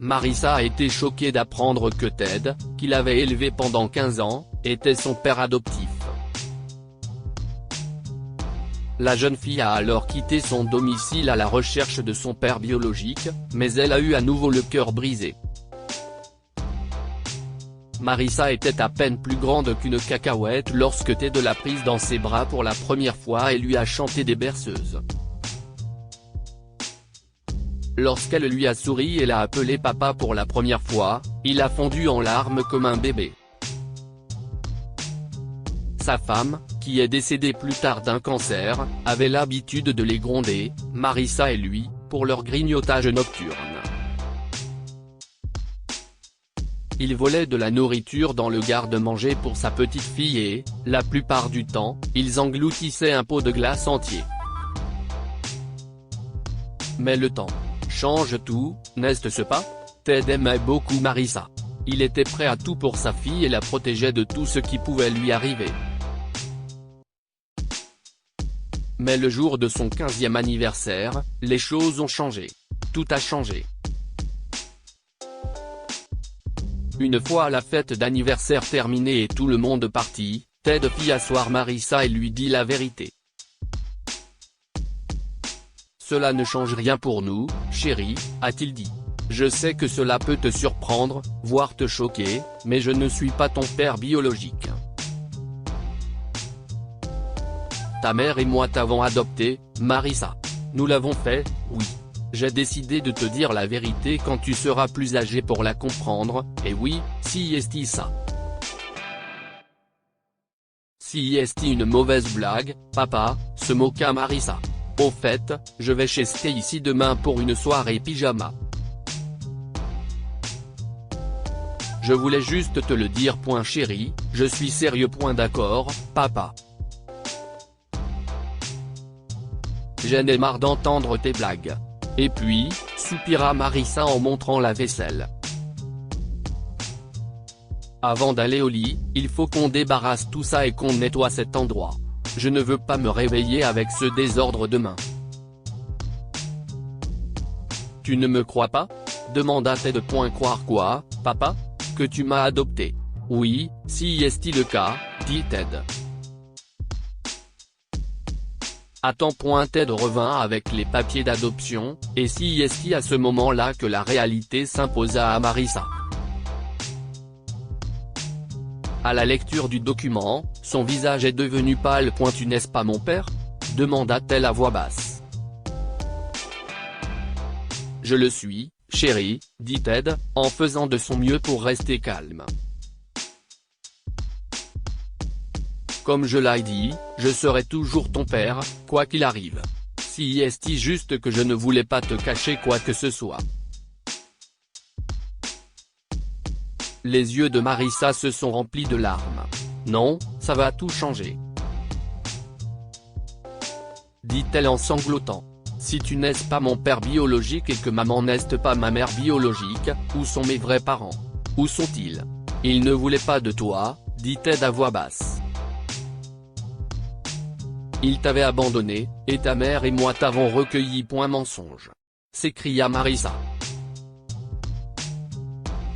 Marissa a été choquée d'apprendre que Ted, qu'il avait élevé pendant 15 ans, était son père adoptif. La jeune fille a alors quitté son domicile à la recherche de son père biologique, mais elle a eu à nouveau le cœur brisé. Marissa était à peine plus grande qu'une cacahuète lorsque Ted l'a prise dans ses bras pour la première fois et lui a chanté des berceuses. Lorsqu'elle lui a souri et l'a appelé papa pour la première fois, il a fondu en larmes comme un bébé. Sa femme, qui est décédée plus tard d'un cancer, avait l'habitude de les gronder, Marissa et lui, pour leur grignotage nocturne. Il volait de la nourriture dans le garde-manger pour sa petite fille et, la plupart du temps, ils engloutissaient un pot de glace entier. Mais le temps change tout, n'est-ce pas? Ted aimait beaucoup Marissa. Il était prêt à tout pour sa fille et la protégeait de tout ce qui pouvait lui arriver. Mais le jour de son 15e anniversaire, les choses ont changé. Tout a changé. Une fois la fête d'anniversaire terminée et tout le monde parti, Ted fit asseoir Marissa et lui dit la vérité. « Cela ne change rien pour nous, chérie », a-t-il dit. « Je sais que cela peut te surprendre, voire te choquer, mais je ne suis pas ton père biologique. Ta mère et moi t'avons adopté, Marissa. Nous l'avons fait, oui. J'ai décidé de te dire la vérité quand tu seras plus âgé pour la comprendre, et oui, si est ça. Si est une mauvaise blague, papa, se moqua Marissa. Au fait, je vais chez Stacy demain pour une soirée pyjama. Je voulais juste te le dire. Chérie, je suis sérieux. D'accord, papa. J'en ai marre d'entendre tes blagues. Et puis, soupira Marissa en montrant la vaisselle. Avant d'aller au lit, il faut qu'on débarrasse tout ça et qu'on nettoie cet endroit. Je ne veux pas me réveiller avec ce désordre demain. Tu ne me crois pas? Demanda Ted. Croire quoi, papa? Que tu m'as adopté? Oui, si est le cas, dit Ted. Attends. Ted revint avec les papiers d'adoption, et si est à ce moment-là que la réalité s'imposa à Marissa. À la lecture du document, son visage est devenu pâle. Tu n'es pas mon père? Demanda-t-elle à voix basse. Je le suis, chérie, dit Ted, en faisant de son mieux pour rester calme. Comme je l'ai dit, je serai toujours ton père, quoi qu'il arrive. Si est juste que je ne voulais pas te cacher quoi que ce soit. Les yeux de Marissa se sont remplis de larmes. Non, ça va tout changer. Dit-elle en sanglotant. Si tu n'es pas mon père biologique et que maman n'est pas ma mère biologique, où sont mes vrais parents? Où sont-ils? Ils ne voulaient pas de toi, dit Ted à voix basse. Ils t'avaient abandonné, et ta mère et moi t'avons recueilli. Mensonge. S'écria Marissa.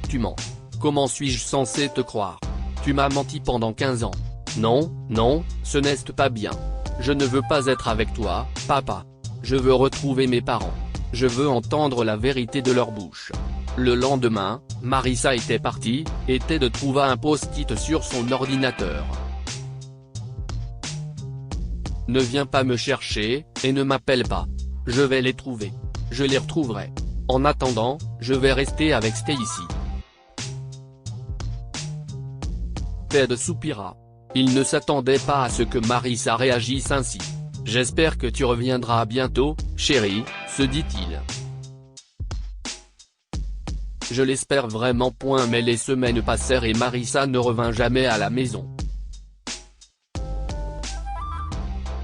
Tu mens. Comment suis-je censé te croire? Tu m'as menti pendant 15 ans. Non, non, ce n'est pas bien. Je ne veux pas être avec toi, papa. Je veux retrouver mes parents. Je veux entendre la vérité de leur bouche. Le lendemain, Marissa était partie, et Ted trouva un post-it sur son ordinateur. Ne viens pas me chercher, et ne m'appelle pas. Je vais les trouver. Je les retrouverai. En attendant, je vais rester avec Stacy. Ted soupira. Il ne s'attendait pas à ce que Marissa réagisse ainsi. J'espère que tu reviendras bientôt, chérie, se dit-il. Je l'espère vraiment. Mais les semaines passèrent et Marissa ne revint jamais à la maison.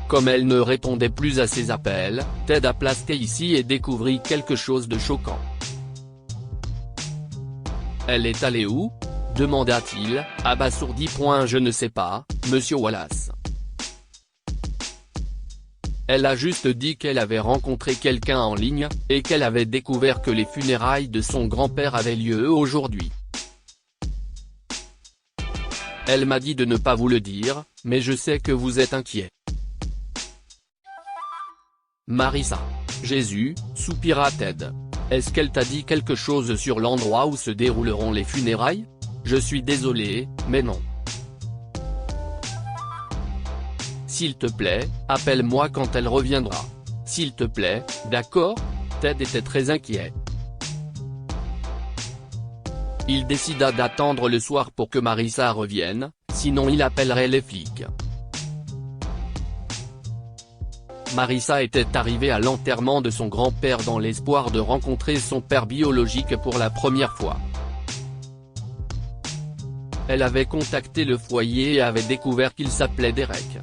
Comme elle ne répondait plus à ses appels, Ted appela Stacy et découvrit quelque chose de choquant. Elle est allée où? Demanda-t-il, abasourdi. Je ne sais pas, monsieur Wallace. Elle a juste dit qu'elle avait rencontré quelqu'un en ligne, et qu'elle avait découvert que les funérailles de son grand-père avaient lieu aujourd'hui. Elle m'a dit de ne pas vous le dire, mais je sais que vous êtes inquiet. Marissa. Jésus, soupira Ted. Est-ce qu'elle t'a dit quelque chose sur l'endroit où se dérouleront les funérailles? Je suis désolé, mais non. S'il te plaît, appelle-moi quand elle reviendra. S'il te plaît, d'accord? Ted était très inquiet. Il décida d'attendre le soir pour que Marissa revienne, sinon il appellerait les flics. Marissa était arrivée à l'enterrement de son grand-père dans l'espoir de rencontrer son père biologique pour la première fois. Elle avait contacté le foyer et avait découvert qu'il s'appelait Derek.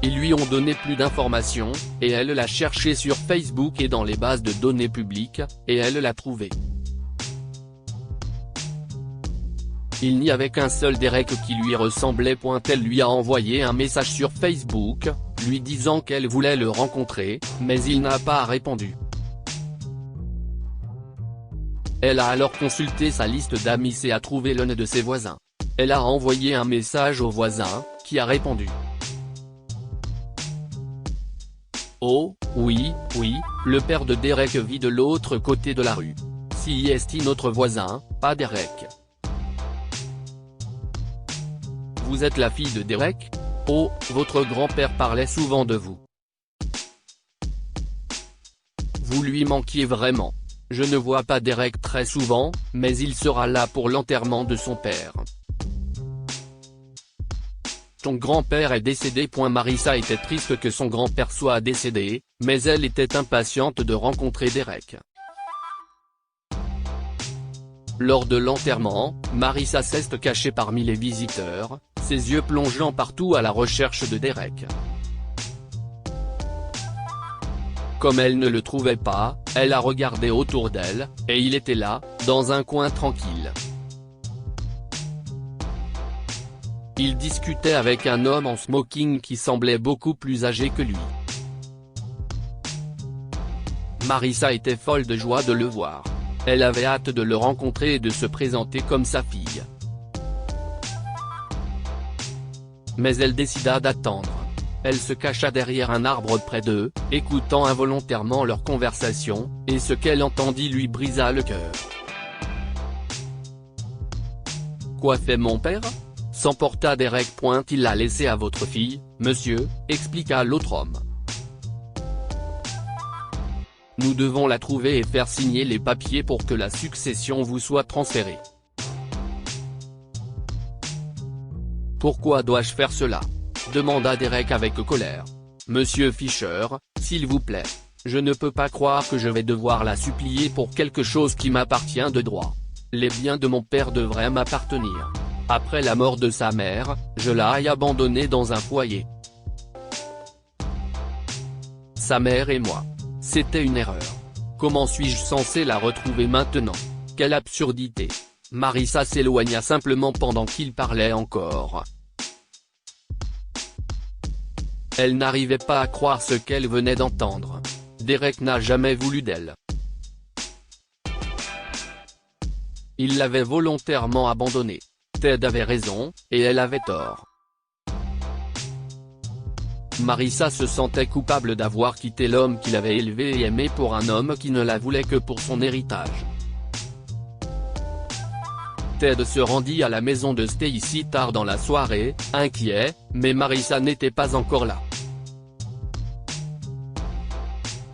Ils lui ont donné plus d'informations, et elle l'a cherché sur Facebook et dans les bases de données publiques, et elle l'a trouvé. Il n'y avait qu'un seul Derek qui lui ressemblait. Elle lui a envoyé un message sur Facebook, lui disant qu'elle voulait le rencontrer, mais il n'a pas répondu. Elle a alors consulté sa liste d'amis et a trouvé l'un de ses voisins. Elle a envoyé un message au voisin, qui a répondu. Oh, oui, le père de Derek vit de l'autre côté de la rue. Si est notre voisin, pas Derek. Vous êtes la fille de Derek? Oh, votre grand-père parlait souvent de vous. Vous lui manquiez vraiment. Je ne vois pas Derek très souvent, mais il sera là pour l'enterrement de son père. Ton grand-père est décédé. Marissa était triste que son grand-père soit décédé, mais elle était impatiente de rencontrer Derek. Lors de l'enterrement, Marissa s'est cachée parmi les visiteurs, ses yeux plongeant partout à la recherche de Derek. Comme elle ne le trouvait pas, elle a regardé autour d'elle, et il était là, dans un coin tranquille. Il discutait avec un homme en smoking qui semblait beaucoup plus âgé que lui. Marissa était folle de joie de le voir. Elle avait hâte de le rencontrer et de se présenter comme sa fille. Mais elle décida d'attendre. Elle se cacha derrière un arbre près d'eux, écoutant involontairement leur conversation, et ce qu'elle entendit lui brisa le cœur. Quoi fait mon père? S'emporta Derek. Il l'a laissé à votre fille, monsieur, expliqua l'autre homme. Nous devons la trouver et faire signer les papiers pour que la succession vous soit transférée. Pourquoi dois-je faire cela? Demanda Derek avec colère. Monsieur Fisher, s'il vous plaît. Je ne peux pas croire que je vais devoir la supplier pour quelque chose qui m'appartient de droit. Les biens de mon père devraient m'appartenir. Après la mort de sa mère, je l'ai abandonnée dans un foyer. Sa mère et moi. C'était une erreur. Comment suis-je censé la retrouver maintenant? Quelle absurdité. Marissa s'éloigna simplement pendant qu'il parlait encore. Elle n'arrivait pas à croire ce qu'elle venait d'entendre. Derek n'a jamais voulu d'elle. Il l'avait volontairement abandonnée. Ted avait raison, et elle avait tort. Marissa se sentait coupable d'avoir quitté l'homme qu'il avait élevé et aimé pour un homme qui ne la voulait que pour son héritage. Ted se rendit à la maison de Stacy tard dans la soirée, inquiet, mais Marissa n'était pas encore là.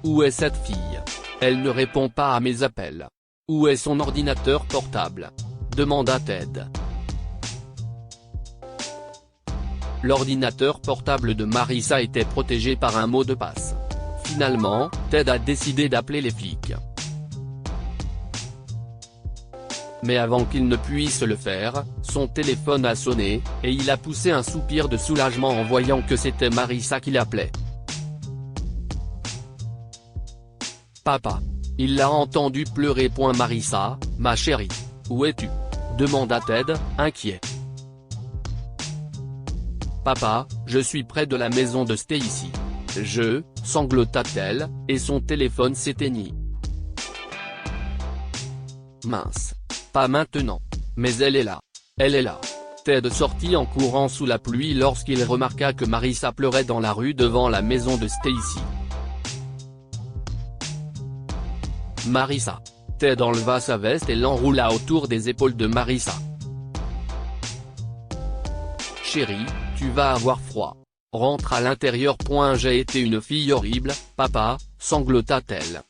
Où est cette fille? Elle ne répond pas à mes appels. Où est son ordinateur portable? Demanda Ted. L'ordinateur portable de Marissa était protégé par un mot de passe. Finalement, Ted a décidé d'appeler les flics. Mais avant qu'il ne puisse le faire, son téléphone a sonné, et il a poussé un soupir de soulagement en voyant que c'était Marissa qui l'appelait. Papa. Il l'a entendu pleurer. Marissa, ma chérie. Où es-tu? Demanda Ted, inquiet. Papa, je suis près de la maison de Stacy. Sanglota-t-elle, et son téléphone s'éteignit. Mince. Pas maintenant. Mais elle est là. Elle est là. Ted sortit en courant sous la pluie lorsqu'il remarqua que Marissa pleurait dans la rue devant la maison de Stacy. Marissa. Ted enleva sa veste et l'enroula autour des épaules de Marissa. Chérie, tu vas avoir froid. Rentre à l'intérieur. J'ai été une fille horrible, papa, sanglota-t-elle.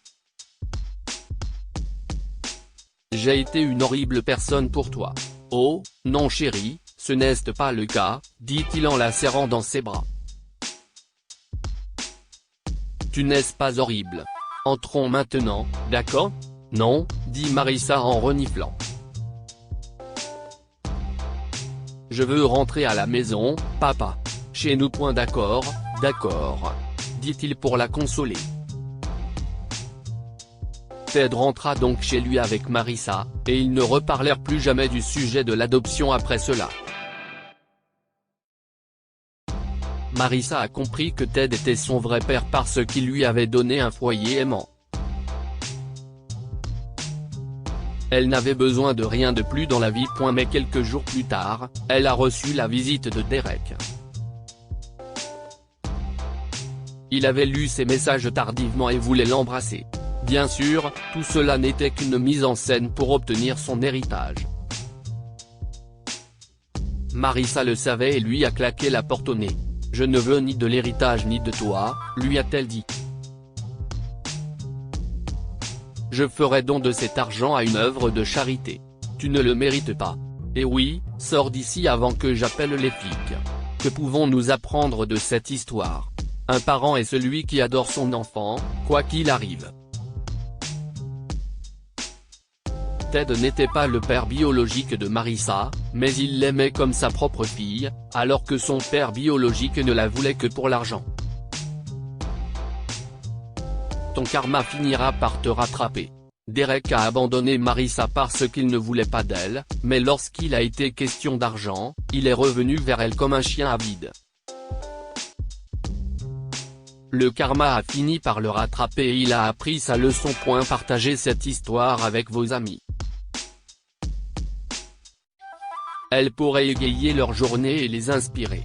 J'ai été une horrible personne pour toi. Oh, non chérie, ce n'est pas le cas, dit-il en la serrant dans ses bras. Tu n'es pas horrible. Entrons maintenant, d'accord? Non, dit Marissa en reniflant. Je veux rentrer à la maison, papa. Chez nous. D'accord, dit-il pour la consoler. Ted rentra donc chez lui avec Marissa, et ils ne reparlèrent plus jamais du sujet de l'adoption après cela. Marissa a compris que Ted était son vrai père parce qu'il lui avait donné un foyer aimant. Elle n'avait besoin de rien de plus dans la vie. Mais quelques jours plus tard, elle a reçu la visite de Derek. Il avait lu ses messages tardivement et voulait l'embrasser. Bien sûr, tout cela n'était qu'une mise en scène pour obtenir son héritage. Marissa le savait et lui a claqué la porte au nez. Je ne veux ni de l'héritage ni de toi, lui a-t-elle dit. Je ferai don de cet argent à une œuvre de charité. Tu ne le mérites pas. Et oui, sors d'ici avant que j'appelle les flics. Que pouvons-nous apprendre de cette histoire? Un parent est celui qui adore son enfant, quoi qu'il arrive. Ted n'était pas le père biologique de Marissa, mais il l'aimait comme sa propre fille, alors que son père biologique ne la voulait que pour l'argent. Ton karma finira par te rattraper. Derek a abandonné Marissa parce qu'il ne voulait pas d'elle, mais lorsqu'il a été question d'argent, il est revenu vers elle comme un chien avide. Le karma a fini par le rattraper et il a appris sa leçon. Partagez cette histoire avec vos amis. Elle pourrait égayer leur journée et les inspirer.